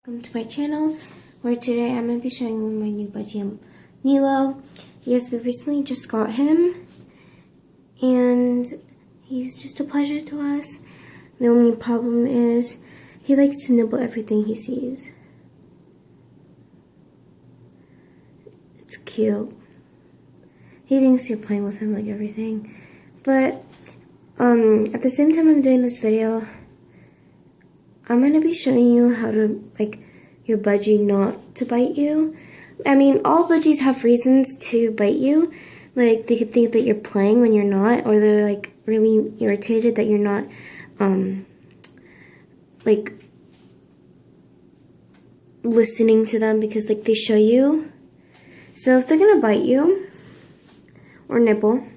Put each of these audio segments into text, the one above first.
Welcome to my channel, where today I'm going to be showing you my new budgie, Nilo. Yes, we recently just got him, and he's just a pleasure to us. The only problem is he likes to nibble everything he sees. It's cute. He thinks you're playing with him like everything. But at the same time I'm doing this video, I'm going to be showing you how to, your budgie not to bite you. I mean, all budgies have reasons to bite you. Like, they could think that you're playing when you're not, or they're, really irritated that you're not, listening to them because, they show you. So, if they're going to bite you, or nibble,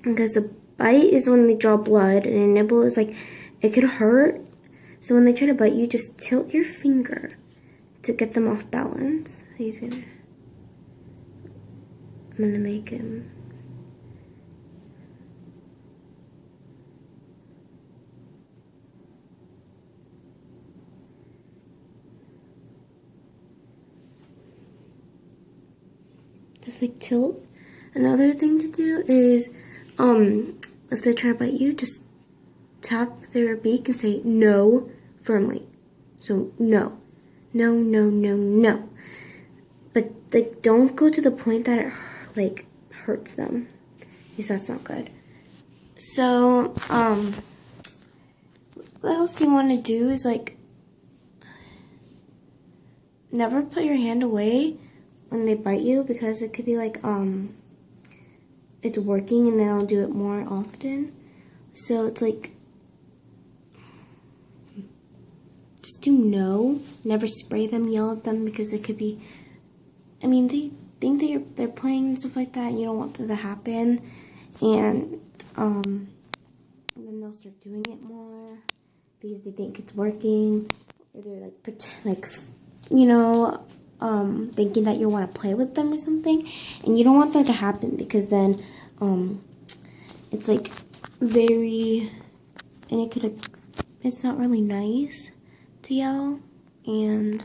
because a bite is when they draw blood, and a nibble is, it could hurt. So when they try to bite you, just tilt your finger to get them off balance. I'm gonna make him. Just tilt. Another thing to do is, if they try to bite you, just tap their beak and say no firmly. So no, no, no, no, no. But don't go to the point that it hurts them, because that's not good. So what else you want to do is never put your hand away when they bite you, because it could be it's working and then they'll do it more often. So it's just do no. Never spray them, yell at them, because it could be, they think that they're playing and stuff like that, and you don't want that to happen. And then they'll start doing it more because they think it's working, or they're thinking that you want to play with them or something, and you don't want that to happen, because then it's very, and it's not really nice to yell, and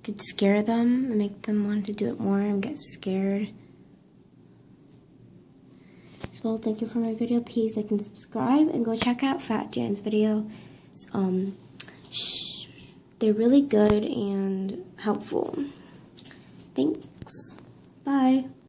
could scare them and make them want to do it more and get scared. So, well, thank you for my video. Please like and subscribe, and go check out Fat Jan's video. They're really good and helpful. Thanks. Bye.